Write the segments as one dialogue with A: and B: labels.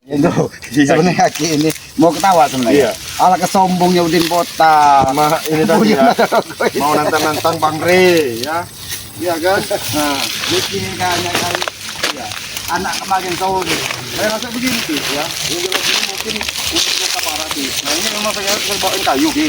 A: Itu sebenarnya Aki ini mau ketawa sebenarnya.
B: Iya.
A: Ala kesombongnya Udin Botak.
B: Sama ini tadi ya. Mau nantang-nantang Bang Re ya. Iya kan?
A: Nah, ini kayaknya kali ya. Anak kemarin sore.
B: Saya rasa begini sih ya. Ini jelas ini mungkin untuk aparat sih. Nah ini memang saya bawain kayu Ki.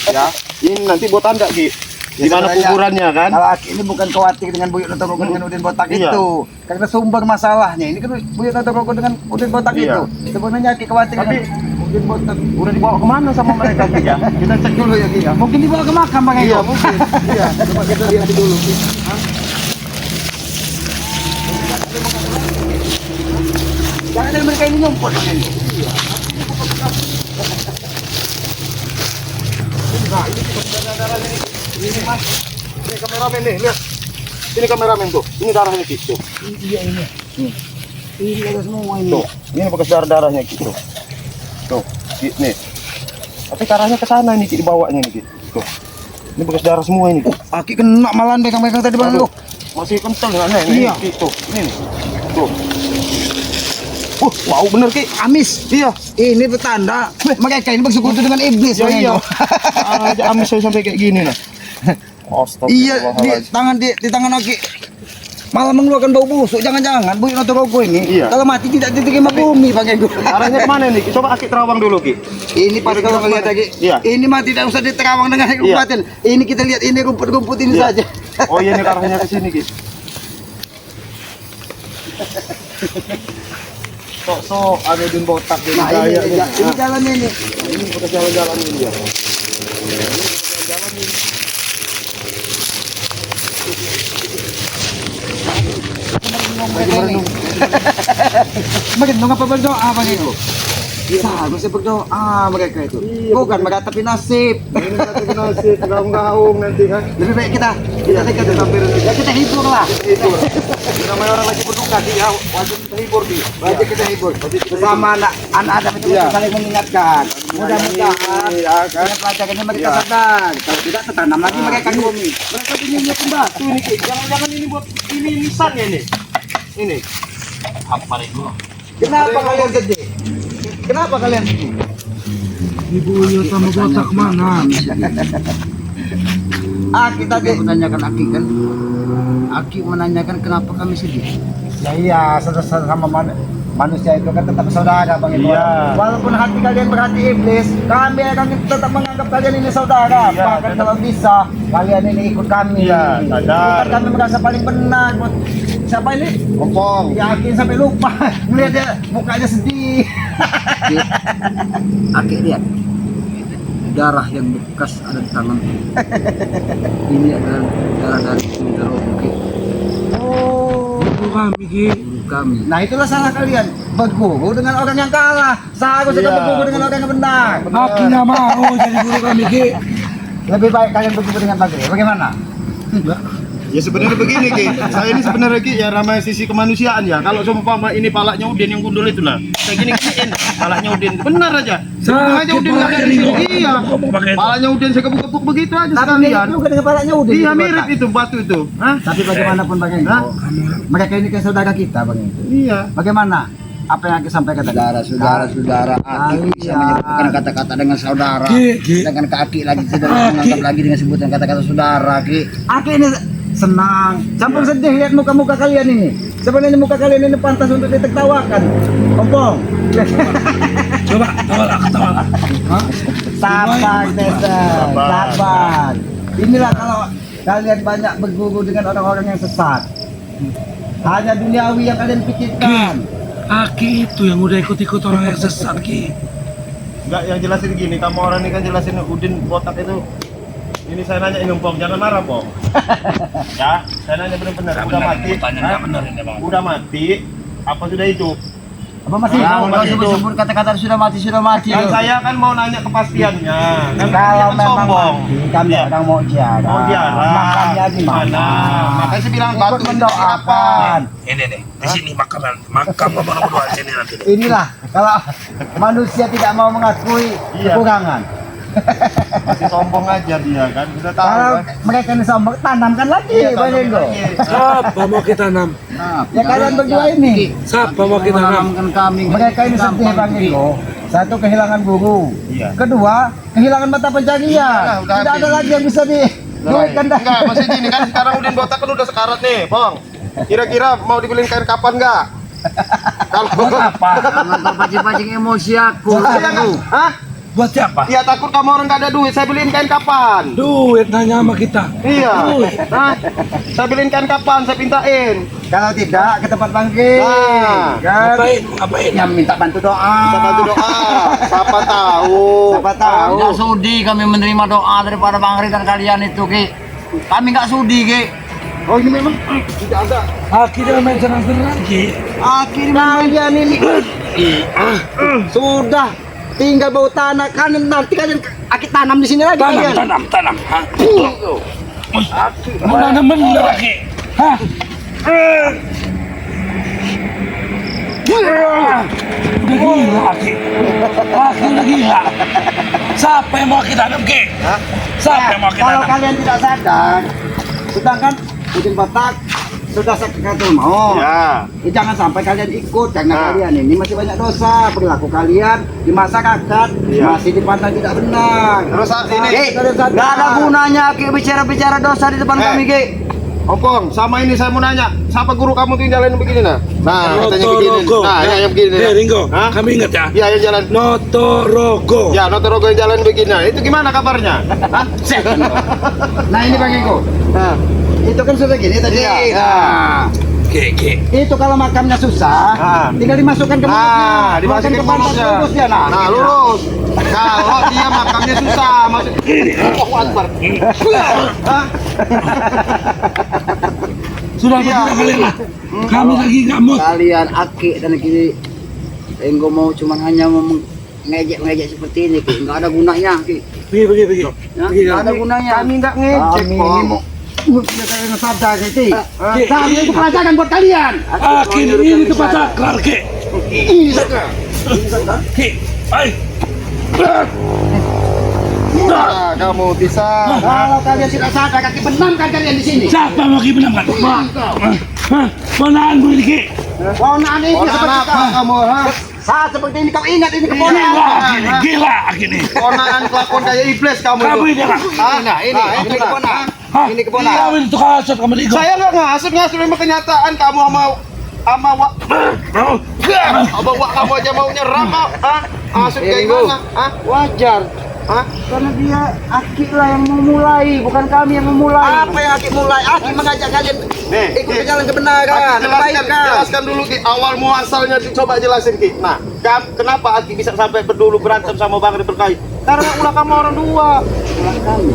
B: Ya. Ini nanti buat tanda Ki. Di mana
A: sebenarnya
B: kuburannya kan?
A: Kalau Aki ini bukan khawatir dengan Buyut Notorogo dengan Udin Botak
B: Iya.
A: itu. Karena sumber masalahnya ini kan Buyut Notorogo dengan Udin Botak
B: Iya.
A: itu. Sebenarnya Aki khawatir
B: Tapi
A: dengan Udin Botak.
B: udah dibawa kemana sama mereka Ki ya? Kita cek dulu ya Ki ya.
A: Mungkin dibawa ke makam Bang
B: Iya
A: Eko.
B: mungkin. Iya. Coba kita lihat dulu Ki. Hah?
A: Jangan ada mereka ini nyumput Bang Eko.
B: Nah, ini darah-darahnya nih. Ini Mas. Ini kameramen nih, lihat. Ini kameramen tuh. Ini darahnya Ki. Tuh.
A: Iya ini. Ini ada semua ini.
B: Tuh. Ini bekas darah-darahnya Ki. Tuh. Tuh. Ki, nih. Tapi ke arahnya ke sana nih Ki, dibawanya nih Ki. Tuh. Ini bekas darah semua ini Ki.
A: Aki kena malahan pegang-pegang tadi Bang
B: Aduh,
A: Eko.
B: masih kental nggak nih?
A: Iya.
B: Ki, tuh. Ini nih. Tuh. Wow bener Ki.
A: Amis.
B: Iya.
A: Ini petanda mereka ini bersekutu dengan iblis
B: Ya
A: Bang
B: iya.
A: Eko.
B: Aja amis saya sampai kayak gini nah.
A: Iya, di tangan Aki malah mengeluarkan bau busuk. Jangan-jangan Buyut Notorogo ini
B: Iya.
A: kalau mati tidak diterima bumi Bang Eko.
B: Arahnya kemana nih? Ki? Coba Aki terawang dulu Ki.
A: Ini pas kalau melihat lagi,
B: Iya.
A: ini mah tidak usah diterawang dengan kabupaten. Ini kita lihat ini rumput-rumput ini
B: Iya.
A: saja.
B: Oh iya ini arahnya ke sini Ki. Sok ada Udin Botak di
A: Nah, ini jalannya ini.
B: Ini bekas jalan-jalan ini ya.
A: Merenung apa berdoa Bang Eko? Seharusnya berdoa mereka itu. Bukan meratapi nasib.
B: Ini berarti nasib gaung-gaung nanti kan.
A: Lebih baik kita dekat sampai kita hibur lah.
B: Hibur. Namanya orang lagi berduka Ki ya. Wajib kita hibur Ki.
A: Wajib kita hibur. Bersama anak Adam itu
B: Iya.
A: saling mengingatkan. Mudah-mudahan
B: ya kan.
A: dengan pelajaran ini mereka
B: Iya.
A: sadar. Kalau tidak tertanam lagi mereka di bumi.
B: Mereka punya pembatu ini Ki. Jangan-jangan ini buat ini nisannya ini. Ini. Apa itu?
A: Kenapa kalian sedih? Kenapa kalian sedih?
C: Ibunya sama botak mana?
A: Aki tadi menanyakan Aki kan. Aki menanyakan kenapa kami sedih. Ya iya, sama manusia itu kan tetap saudara Bang Eko.
B: Iya.
A: Walaupun hati kalian berhati iblis, kami akan tetap menganggap kalian ini saudara.
B: Iya,
A: Bahkan
B: tetap.
A: kalau bisa kalian ini ikut kami.
B: Iya, sadar.
A: Bukan kami merasa paling benar. Siapa ini?
B: Kompong.
A: Yakin sampai lupa. Melihat dia mukanya sedih. Aki lihat. Darah yang bekas ada di tangan. Ini adalah darah dari Notorogo.
C: Oh, ibu kami Ki.
A: Kami. Nah itulah salah kalian. Berguru dengan orang yang kalah. Seharusnya
B: Iya.
A: berguru dengan orang yang benar.
C: Aki nggak mau jadi guru kami Ki.
A: Lebih baik kalian berguru dengan Bagri. Bagaimana?
B: Ya sebenarnya begini Ki, saya ini sebenarnya Ki ya ramai sisi kemanusiaan ya. Kalau seumpama ini palanya Udin yang gundul itu nah, kayak gini-giniin palanya Udin, benar aja. Palanya Udin nggak dari sini, iya. Palanya Udin saya kebuk-kebuk begitu aja
A: Tapi mirip
B: sekalian.
A: juga dengan palanya Udin.
B: Iya
A: gitu,
B: mirip
A: Batak.
B: itu batu itu, hah?
A: Tapi bagaimanapun Bang Eko,
B: Hah?
A: mereka ini kan saudara kita Bang Eko.
B: Iya.
A: Bagaimana? Apa yang Aki sampaikan tadi?
D: Saudara Aki bisa
A: Kalian.
D: menyebutkan kata-kata dengan saudara,
C: Ki.
D: dengan kaki lagi tidak menganggap lagi dengan sebutan kata-kata saudara Ki.
A: Aki ini senang, campur sedih lihat muka-muka kalian ini. Sebenarnya muka kalian ini pantas untuk ditertawakan. Kompong.
C: Coba tawa.
A: Sabar, Tesen. Sabar. Inilah kalau kalian banyak berguru dengan orang-orang yang sesat. Hanya duniawi yang kalian pikirkan.
C: Aki itu yang udah ikut-ikut orang yang sesat Ki.
B: Enggak yang jelasin gini, kamu orang ini kan jelasin Udin Botak itu. Ini saya nanya ini Pong, jangan marah Pong. Ya, saya nanya benar-benar. Udah mati? Hah? Udah mati? Apa sudah hidup?
A: Apa masih
D: Ya,
A: mau?
D: kalau sebut-sebut kata-kata sudah mati.
B: Kan saya kan mau nanya kepastiannya. Kan
A: Kalau
B: jangan
A: memang
B: sombong.
A: mati, kami
B: Iya.
A: orang mau ziarah.
B: Mau ziarah.
A: Makamnya di mana?
B: Makanya saya bilang
A: Ikut
B: batu ini
A: mendoakan.
C: Ini nih, di sini makam nomor 2 sini nanti.
A: Inilah kalau manusia tidak mau mengakui
B: Iya.
A: kekurangan.
B: Masih sombong aja dia kan. Sudah tahu
A: Kalau
B: kan.
A: mereka ini sombong, tanamkan lagi
B: Iya,
A: Bang
B: tanam
A: Ego.
B: lagi.
C: Siapa mau kita tanam?
A: Ya kalian berdua ini.
C: Siapa mau kita tanam?
D: Menanamkan kami.
A: Mereka ini sedih Bang Ego. Satu, kehilangan guru.
B: Iya.
A: Kedua, kehilangan mata pencarian.
B: Iyalah, udah
A: Tidak ada
B: habis.
A: lagi yang bisa diduitkan dah.
B: Enggak, masih gini kan sekarang Udin botak kan udah sekarat nih, Bang. Kira-kira mau dibeliin kain kapan enggak? Kalau
C: Apa?
D: Jangan terpancing-pancing emosi aku.
B: Saya enggak. Hah?
C: Buat siapa?
B: Ya takut kamu orang enggak ada duit, saya beliin kain kapan?
C: Duit nanya sama kita.
B: Iya.
C: Duit.
B: Hah? Saya beliin kain kapan, saya pintain.
A: Kalau tidak, ke tempat Bang Ego.
B: Nah,
A: Kan?
C: Ngapain? Ngapain?
A: Yang minta bantu doa.
B: kita bantu doa. Siapa tahu.
A: Siapa tahu.
D: Tidak sudi kami menerima doa daripada Bang Ri dan kalian itu, Ki. Kami nggak sudi, Ki.
B: Oh, ini memang tidak ada.
C: Akhirnya main senang-senang Ki.
A: Akhirnya kalian ini sudah tinggal bau tanah kan nanti kalian akik tanam di sini lagi kalian.
C: Tanam. Hah? Mau nanam bener Ki. Hah? Udah gila Ki. Udah gila. Siapa yang mau kita tanam Ki?
B: Hah?
C: Siapa yang mau kita
A: Kalau
C: tanam?
A: kalian tidak sadar, sedangkan Udin Batak sudah sekatul mau.
B: Ya.
A: Jangan sampai kalian ikut karena
B: Nah.
A: kalian ini masih banyak dosa perilaku kalian di masyarakat
B: Iya.
A: masih dipandang tidak benar.
B: Terus saat ini
D: Nggak ada gunanya, Ki, bicara-bicara dosa di depan
B: Eh.
D: kami, Ki.
B: Opong, sama ini saya mau nanya, siapa guru kamu tuh yang jalan begini nah? Nah, katanya
C: Noto
B: begini.
C: Rogo.
B: Nah, yang begini.
C: Ringo,
B: Hah?
C: kami ingat ya.
B: Iya, yang jalan.
C: Notorogo.
B: Ya, Notorogo yang jalan begini. Nah, itu gimana kabarnya? Hah?
A: Nah ini Bang Ego,
B: Nah,
A: itu kan sudah gini tadi.
B: Iya.
A: Nah,
C: Ki.
A: itu kalau makamnya susah,
B: Ah.
A: tinggal dimasukkan ke
B: nah,
A: mulutnya.
B: dimasukin ke
A: pantat
B: mulutnya.
A: lurus dia,
B: Nah, lurus. Kalau dia makamnya susah, masuk. Allahu Akbar. Hah?
C: Sudah
B: Iya.
C: betul kalian lah. Kami lagi nggak mood.
D: Kalian Aki dan Ki. Enggo mau cuma hanya mau ngejek-ngejek seperti ini, Ki. Nggak ada gunanya, Ki.
C: Pergi.
D: Ya,
C: Pergi,
D: nggak ada gunanya.
B: Kami enggak ngejek,
A: Kami
B: Pong.
A: ini mau kalian sadar itu.
C: Ki.
A: Kami itu pelajaran buat kalian.
C: Ini tempat saklar Ki. Ki. Ayo.
B: Nah, kamu bisa.
A: Kalau kalian tidak sadar, kaki benamkan kalian di sini.
C: Siapa mau Ki benamkan? Hah? Menahan gue ini Ki.
A: Ponakan ini
B: Ponakan
A: seperti
B: apa kamu, ha?
A: saat seperti ini kau ingat ini
C: Gila
A: keponakan.
C: gini.
B: Ponakan kelakuan kayak iblis kamu
C: Kamu
B: itu.
C: ini lah.
B: Nah,
A: ini keponakan.
C: Hah?
A: Ini keponakan.
C: Kamu itu kasut kamu di
B: Saya nggak ngasut memang kenyataan kamu sama wak kamu aja mau nyerang kok, hah? Ngasut kayak gimana? Hah?
A: Wajar.
B: Hah?
A: Karena dia Aki lah yang memulai, bukan kami yang memulai. Apa yang Aki mulai? Aki mengajak kalian
B: Nih,
A: ikut
B: Ki.
A: ke jalan kebenaran, kebaikan.
B: Jelaskan dulu Ki, awal muasalnya coba jelasin Ki. Nah, kenapa Aki bisa sampai berdulu berantem sama Bang Ri terkait? Karena ulah kamu orang dua.
A: Ulah kami,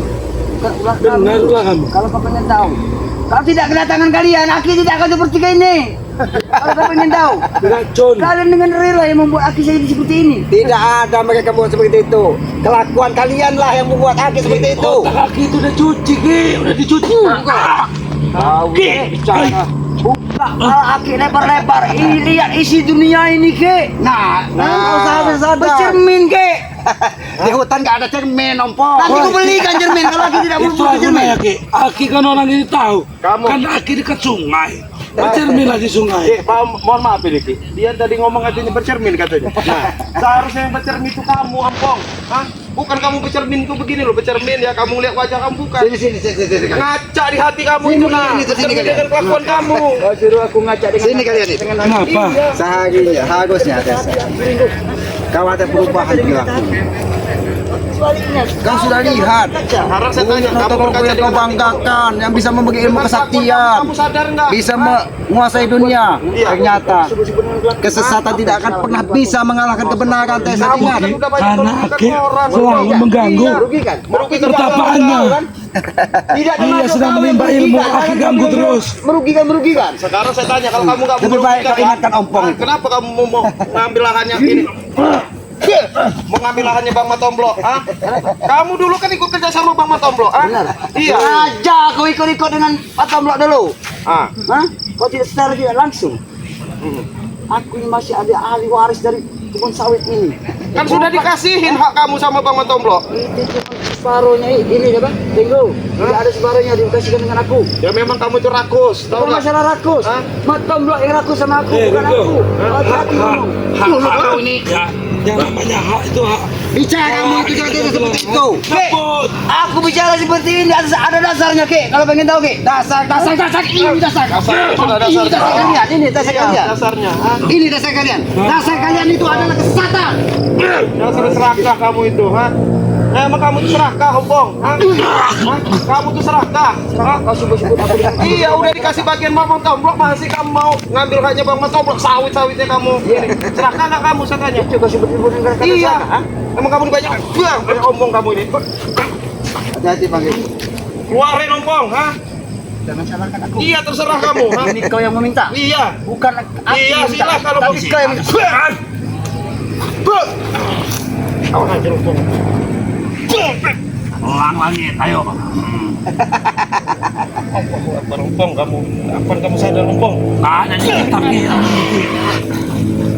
A: bukan ulah kami.
C: Benar lah kamu.
A: Kalau kau pengen tahu, kalau tidak kedatangan kalian, Aki tidak akan seperti ini. Kalau kau pengen tahu,
C: Beracun.
A: kalian dengan rela yang membuat Aki jadi seperti ini. Tidak ada mereka buat seperti itu. Kelakuan kalian lah yang membuat Aki seperti itu.
C: Otak kaki itu udah cuci Ki. Udah dicuci.
A: Tahu
C: Ki.
A: bicara.
D: Kalau Aki lebar-lebar, lihat isi dunia ini, Ki.
A: Nah, kau sadar.
D: Bercermin, Ki.
A: Di hutan gak ada cermin, ompong.
D: Nanti ku belikan cermin kalau Aki tidak mau
C: Itu
D: beli
C: aku
D: cermin.
C: nanya Ki. Aki kan orang ini tahu.
B: Kamu.
C: Kan Aki dekat sungai. Bercermin lah di sungai.
B: Ki, mohon maaf ini Ki. Dia tadi ngomong katanya bercermin katanya. Nah, seharusnya yang bercermin itu kamu, Ampong. Hah? Bukan kamu bercermin itu begini loh, bercermin ya kamu lihat wajah kamu bukan.
A: Sini.
B: Ngaca di hati kamu itu nah.
A: sini,
B: Bercermin
A: kalian.
B: dengan kelakuan kamu.
A: Oh, suruh aku ngajak dengan sini kalian ini.
C: Kenapa?
A: Seharusnya, harusnya kau ada perubahan perilaku. Kau sudah lihat
B: Sekarang saya tanya, kamu
A: Notorogo
B: berkaca
A: yang kau
B: dengan
A: banggakan, yang bisa membagi ilmu kesaktian,
B: Kamu sadar nggak?
A: bisa menguasai dunia.
B: Iya.
A: Ternyata kesesatan tidak akan pernah bisa mengalahkan kebenaran. Saya
B: Kamu
A: ingat.
B: kan udah banyak
C: Karena
B: merugikan
C: Aki
B: orang.
C: selalu mengganggu
A: Merugikan.
B: Merugikan
C: pertapaannya.
A: Tidak
C: Dia sedang menimba ilmu, Aki ganggu terus.
A: Merugikan.
B: Sekarang saya tanya, kalau kamu nggak
A: Lebih baik kau ingatkan Ompong itu.
B: kenapa kamu mau ngambil lahannya ini? Mau ngambil lahannya Bang Matomblo, ah? Kamu dulu kan ikut kerja sama Bang Matomblo, ah? Iya.
D: Aja kau ikut-ikut dengan Pak Tomlok dulu.
B: Ah,
D: Hah? Kau tidak secara tidak langsung. Aku ini masih ada ahli waris dari kebun sawit ini.
B: Kan sudah dikasihin hak kamu sama Bang Matomblo.
D: Itu cuma separuhnya ini apa? Tengok. Tidak ada separuhnya dikasihkan dengan aku.
B: Ya memang kamu itu rakus, tahu
D: Bukan
B: nggak?
D: masalah rakus.
B: Hah?
D: Matomblo yang rakus sama aku, bukan aku. Hati-hati ngomong.
C: Hak ini. Ya, yang namanya hak itu hak.
D: Bicara kamu itu jangan seperti itu. Ke,
C: Sebut.
D: aku bicara seperti ini ada dasarnya, Ke. Kalau pengen tahu, Ke. Dasar ini dasar.
B: Dasar,
D: Ini dasar kalian. Ini dasar
B: Iya,
D: kalian.
B: dasarnya.
D: Ini dasar kalian. Dasar kalian itu adalah kesesatan.
B: Dasar serakah kamu itu, ha? Emang kamu itu serakah, Ompong? Ha? Kamu itu serakah? Ha?
D: Kau sebut-sebut aku dengan
B: Iya, udah dikasih bagian Bang Matomblo, masih kamu mau ngambil haknya Bang Matomblo, sawit-sawitnya kamu. Serakah nggak kamu katanya?
D: itu kau sebut-sebut dengan kata
B: Iya.
D: sana.
B: Emang kamu banyak ompong kamu ini.
D: Hati-hati, Bang.
B: Keluarin ompong, ha?
D: Jangan salahkan aku.
B: Iya, terserah kamu, ha?
D: Ini kau yang meminta.
B: Iya.
D: Bukan aku
B: Iya,
D: yang minta.
B: silah kalau
D: Tapi
B: begitu.
D: kau yang minta.
B: Awas aja ompong.
C: Ulang langit, ayo.
B: Ompong kamu. Kapan kamu sadar ompong?
C: Nah, ada di kitab nih.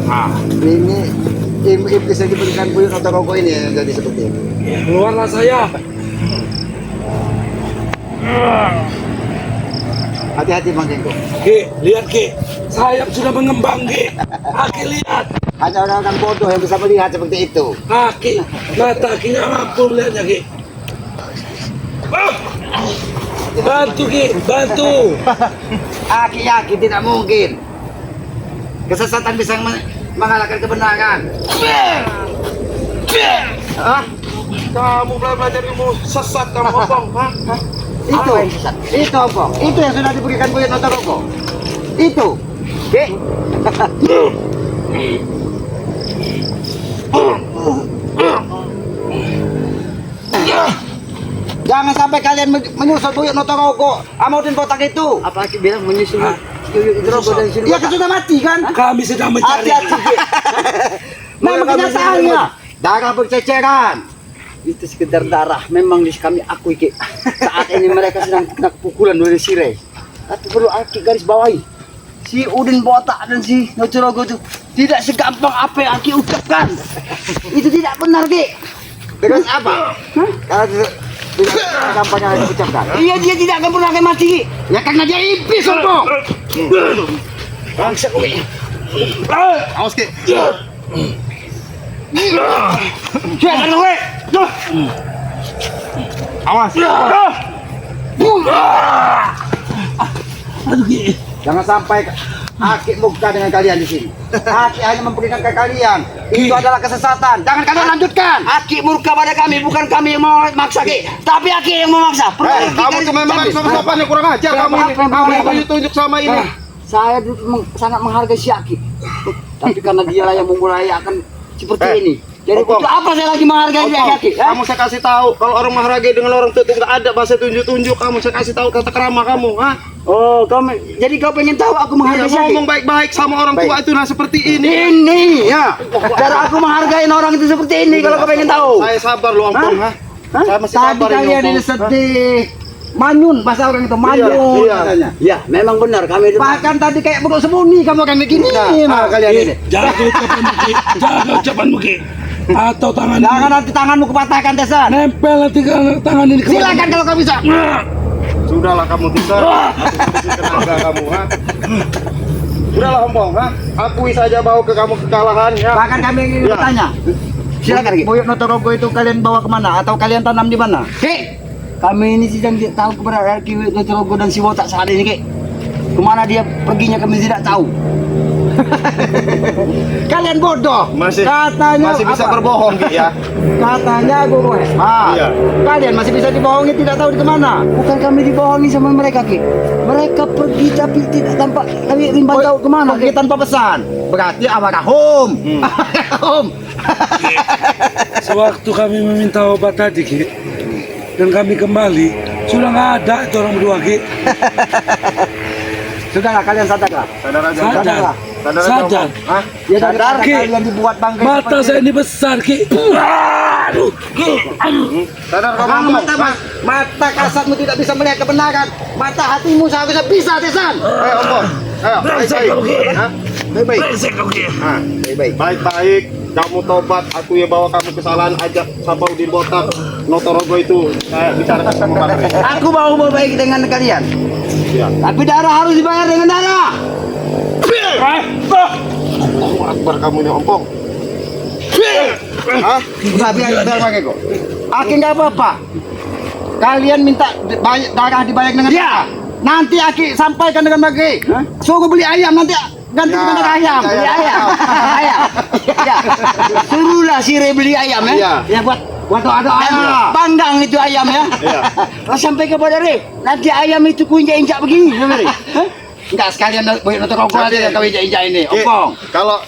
C: Nah,
D: Ini iblis yang diberikan buyut atau rokok ini yang jadi seperti ini.
C: keluarlah saya.
D: Hati-hati, Bang Jengko.
C: Ki, lihat Ki. Sayap sudah mengembang Ki. Aki lihat.
D: Hanya orang-orang bodoh yang bisa melihat seperti itu.
C: Aki, mata Ki nggak mampu melihatnya Ki. Ah! Bantu Ki, bantu.
D: Aki-aki tidak mungkin. Kesesatan bisa mengalahkan kebenaran.
B: Hah? Kamu belajar ilmu sesat kamu ompong, ha?
D: Itu,
B: Apa yang sesat?
D: itu apa? Itu yang sudah diberikan buyut atau rokok. Itu. Oke. Jangan sampai kalian menyusul buyut noto rokok. Amudin botak itu. Apa Aki bilang menyusul buyut rokok dari sini? Ya kan sudah mati kan?
C: Kami sedang mencari.
D: Hati-hati. Memang kenyataannya darah berceceran. Itu sekedar darah. Memang kami akui Ki. Saat ini mereka sedang kena pukulan dari Sire. Tapi perlu Aki garis bawahi. Si Udin botak dan si Nocorogo itu tidak segampang apa yang Aki ucapkan. Itu tidak benar Ki. Dengan apa? Kalau dengan gampang yang Aki ucapkan. Iya, dia tidak akan pernah akan mati Ki. Ya karena dia iblis sombong. Bangsa kowe.
B: Awas, Ki.
D: Jangan kowe.
B: Awas.
C: Aduh Ki.
D: Jangan sampai Aki murka dengan kalian di sini. Aki hanya memberikan ke kalian. Itu adalah kesesatan. Jangan kalian lanjutkan. Aki murka pada kami, bukan kami yang mau maksa Ki. Tapi Aki yang memaksa.
B: Kamu itu memang ada sopan yang kurang ajar kamu ini. Kamu yang tunjuk sama ini.
D: Saya sangat menghargai si Aki. Tapi karena dialah yang memulai akan seperti ini. Jadi
B: Ompong.
D: untuk apa saya lagi menghargai si
B: Ompong,
D: Aki?
B: kamu saya kasih tahu kalau orang menghargai dengan orang tua itu nggak ada bahasa tunjuk-tunjuk. Kamu saya kasih tahu tata kerama kamu, ha?
D: Oh, jadi kau pengen tahu aku menghargai si Aki?
B: Ngomong baik-baik sama orang tua
D: Baik.
B: itu nah seperti ini.
D: Ini ya. Cara aku menghargai orang itu seperti ini kalau kau pengen tahu.
B: Saya sabar loh, Ompong, ha?
D: Hah?
B: Saya masih
D: Tadi
B: sabar ini,
D: kalian
B: Ompong.
D: ini sedih. Manyun, bahasa orang itu manyun
B: iya.
D: katanya.
E: Ya, memang benar kami itu.
D: Bahkan tadi kayak buruk sembunyi kamu kan begini. Nah, kalian ini.
C: Jaga ucapanmu Ki. Jaga ucapanmu Ki. Atau tangan
D: Jangan nanti tanganmu kupatahkan Tesan.
C: nempel nanti tangan ini ke
D: Silakan kalau kau bisa.
B: Sudahlah kamu bisa. Tenaga kamu, ha? Sudahlah, Ompong, ha? Akui saja bahwa kamu kekalahan, ya.
D: Bahkan kami ingin
B: Ya.
D: bertanya.
E: Silakan Ki.
D: Buyut Notorogo itu kalian bawa kemana atau kalian tanam di mana? Ki, kami ini sedang tidak tahu keberadaan Buyut Notorogo dan si Botak saat ini Ki. Kemana dia perginya kami tidak tahu. Kalian bodoh. Katanya
B: masih bisa
D: apa?
B: berbohong, Ki, ya.
D: Katanya guru hebat.
B: Iya.
D: Kalian masih bisa dibohongi tidak tahu di kemana. Bukan kami dibohongi sama mereka Ki. Mereka pergi tapi tidak tampak kami rimban tahu kemana. Pergi tanpa pesan. Berarti amarah home. Home.
C: Sewaktu kami meminta obat tadi Ki, dan kami kembali, sudah nggak ada itu orang berdua Ki.
D: Sudahlah kalian sadarlah.
B: Sadar aja.
C: Sadar.
B: Sadar.
C: Sadar.
B: Hah?
D: Ya
C: Sadar,
D: daripada
C: Ki.
D: kalian dibuat bangga
C: Mata
D: seperti
C: saya ini besar Ki. Aduh.
B: Sadar kamu,
D: Karena
B: Ompong.
D: mata kasatmu tidak bisa melihat kebenaran. Mata hatimu seharusnya bisa, Tesan.
B: Ompong. Ayo,
C: Brengsek
B: baik-baik.
C: kamu, Ki.
B: Hah? Baik-baik.
C: Brengsek kau Ki.
B: Nah,
D: Baik-baik.
B: baik-baik. kamu tobat, aku yang bawa kamu kesalahan, ajak Sapaudin botak, Notorogo itu saya bicara sama Bang Rey.
D: Aku mau baik dengan kalian.
B: Ya.
D: Tapi darah harus dibayar dengan darah.
B: Allahu Akbar kamu ini ompong. Hah?
D: Udah biar pakai kok. Aki nggak apa-apa. Kalian minta darah dibayar dengan darah. Nanti Aki sampaikan dengan Bagi. Suruh beli ayam nanti ganti dengan darah ayam. Beli ayam. Ayam. Ya. Suruhlah Sire beli ayam ya.
B: Iya.
D: Ya buat ada ayam. Panggang itu ayam ya.
B: Iya.
D: Sampai kepada Re. Nanti ayam itu kuinjak-injak begini, Re. Enggak sekalian nonton rokok aja kau injak-injak ini. Ompong.
B: Kalau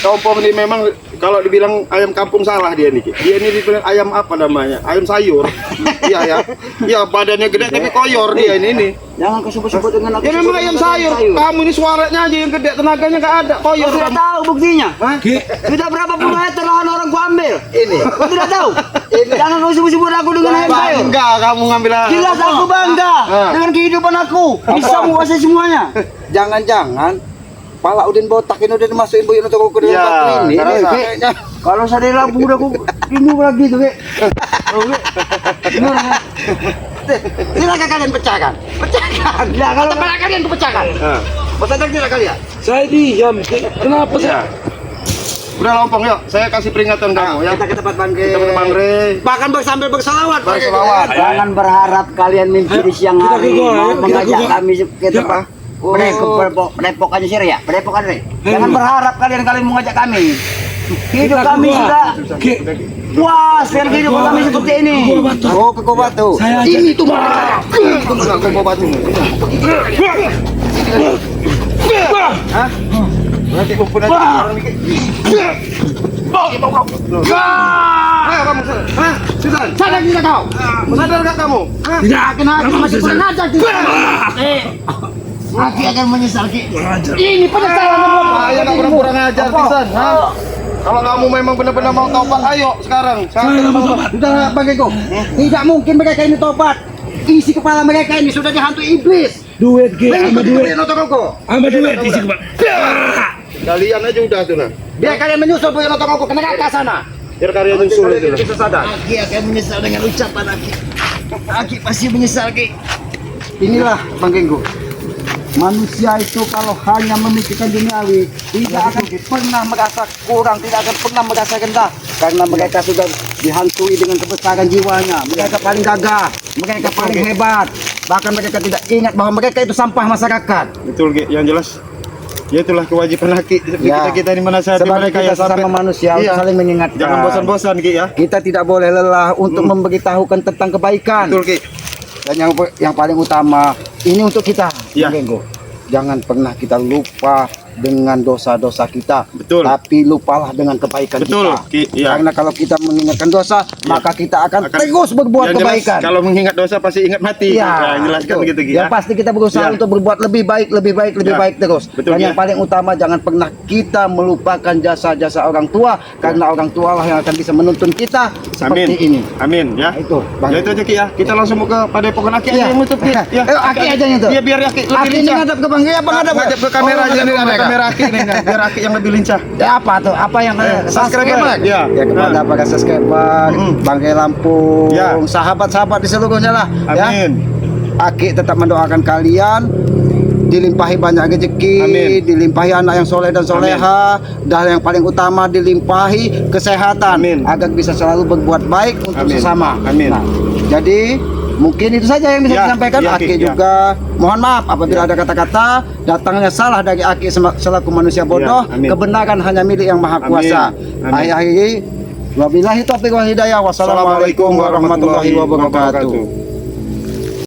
B: ompong ini memang kalau dibilang ayam kampung salah dia nih. Dia ini dibilang ayam apa namanya? Ayam sayur. Iya ya. Iya badannya gede tapi koyor dia ini.
D: Jangan kau sebut-sebut dengan aku.
B: Ya memang ayam sayur. Kamu ini suaranya aja yang gede, tenaganya nggak ada. Koyor.
D: Kau tidak tahu buktinya. Sudah berapa puluh meter lahan orang ku ambil. Ini. Kau tidak tahu. Jangan kau sebut-sebut aku dengan ayam sayur.
B: Enggak, kamu ngambil.
D: Jelas aku bangga dengan kehidupan aku. Bisa menguasai semuanya.
E: Jangan-jangan pala Udin botak ini udah dimasukin buyut untuk ke dalam
B: Iya,
E: batu ini.
B: karena-
E: Kayaknya
D: Kalau saya lampu udah aku ini lagi tuh, Kek.
E: silakan kalian pecahkan. Pecahkan.
D: Nah, kalau
E: Kepala kalian tuh pecahkan. Pecahkan tidak kalian.
C: Saya diam. Kenapa saya?
B: Udah lompong yuk, saya kasih peringatan kamu ya.
E: Kita ke tempat Bangke.
B: Kita ke Bang Rey.
E: Bahkan sambil bersalawat.
B: Berselawat.
D: jangan berharap kalian mimpi di siang
C: Kita
D: hari
C: ke gua,
D: mau
C: kita
D: mengajak
C: ke gua.
D: kami ke tempat Depok aja sih ya, Depok aja. Jangan berharap kalian mengajak kami. Hidup
C: Kita
D: kami
C: ke gua.
D: sudah
C: Ki,
D: puas dengan hidup kami seperti ini.
E: Oh, ke Kobatu batu.
C: saya aja.
E: Ini tuh mereka.
B: Enggak ke batu. Berarti kumpul aja orang ini. Ayo kamu sana. Hah? Susan, sadar tidak kau? Sadar enggak kamu? Hah?
C: Tidak.
D: Kenapa masih kurang ajar Ki? Aki akan menyesal Ki. Ini penyesalan
B: Saya enggak pernah kurang ajar pisan. Hah? Kalau kamu memang benar-benar mau tobat, ayo sekarang.
C: Saya mau tobat.
D: Sudah Bang Eko, tidak mungkin mereka ini tobat. Isi kepala mereka ini sudah dihantui iblis.
C: Duit, Ki. Sama duit.
D: Notokoko.
C: Sama duit isi kepala.
B: Kalian aja udah tuh nah.
D: Biar kalian menyusul Boyo Notokoko ke neraka sana.
B: Biar kalian nyusul itu.
D: Bisa sadar. Aki akan menyesal dengan ucapan Aki. Aki pasti menyesal Ki. Inilah Bang Genggo. Manusia itu kalau hanya memikirkan duniawi tidak akan pernah merasa kurang, tidak akan pernah merasa rendah karena mereka sudah dihantui dengan kebesaran jiwanya. Mereka paling gagah, mereka paling hebat. Bahkan mereka tidak ingat bahwa mereka itu sampah masyarakat.
B: Betul, Ki. Yang jelas ya itulah kewajiban Ki.
D: Ya.
B: Kita ini menasihati
D: Sebagai
B: mereka
D: kita
B: yang sampai
D: sesama manusia
B: Iya.
D: untuk saling mengingatkan.
B: Jangan bosan-bosan Ki ya.
D: Kita tidak boleh lelah untuk memberitahukan tentang kebaikan.
B: Betul Ki.
D: Dan yang paling utama ini untuk kita,
B: Ya.
D: Bang Genggo. Jangan pernah kita lupa dengan dosa-dosa kita,
B: Betul.
D: tapi lupalah dengan kebaikan
B: Betul,
D: kita.
B: Ki, iya.
D: Karena kalau kita mengingatkan dosa, maka kita akan terus berbuat
B: Yang jelas,
D: kebaikan.
B: kalau mengingat dosa pasti ingat mati.
D: Iya,
B: Nah, jelaskan
D: betul.
B: begitu Ki.
D: Yang pasti kita berusaha
B: Ya.
D: untuk berbuat lebih baik
B: Ya.
D: terus.
B: Betul,
D: Dan
B: ya.
D: yang paling utama jangan pernah kita melupakan jasa-jasa orang tua, karena orang tua lah yang akan bisa menuntun kita seperti
B: Amin.
D: ini.
B: Amin ya.
D: Nah, itu, Bang.
B: Ya itu aja Ki ya. Kita langsung mau ke Padepokan Aki
D: Iya.
B: aja yang nutup Ki. Ya.
D: Aki aja yang itu.
B: Iya biar Aki lebih
D: Aki ini
B: lincah.
D: ngadap ke Bang Genggo apa ngadap
B: Ngadap ke kamera aja nih, ada kamera Aki nih. Biar Aki yang lebih lincah.
D: Ya apa tuh? Apa yang
B: subscriber. Ya.
D: Ya kepada para subscriber, Bangkai Lampung,
B: Ya.
D: sahabat-sahabat di seluruhnya lah. Ya.
B: Amin.
D: Aki tetap mendoakan kalian dilimpahi banyak rezeki,
B: Amin.
D: dilimpahi anak yang soleh dan soleha, dan yang paling utama dilimpahi kesehatan,
B: Amin.
D: agar bisa selalu berbuat baik untuk
B: Amin.
D: sesama.
B: Amin.
D: Nah, jadi mungkin itu saja yang bisa
B: Ya,
D: disampaikan.
B: ya,
D: Aki
B: Ki, ya.
D: juga mohon maaf apabila ada kata-kata datangnya salah dari Aki selaku manusia bodoh.
B: Ya, amin.
D: Kebenaran hanya milik yang maha kuasa.
B: Amin.
D: Akhir-akhir wabillahi taufiq wal hidayah. Wassalamualaikum warahmatullahi wabarakatuh.